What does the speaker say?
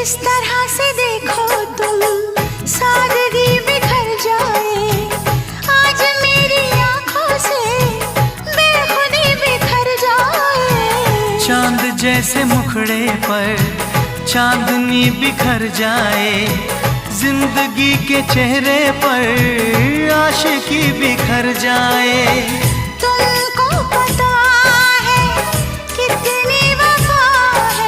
इस तरह से देखो तुम, सादगी बिखर जाए। आज मेरी आंखों से बेखुदी बिखर जाए। चांद जैसे मुखड़े पर चांदनी बिखर जाए। जिंदगी के चेहरे पर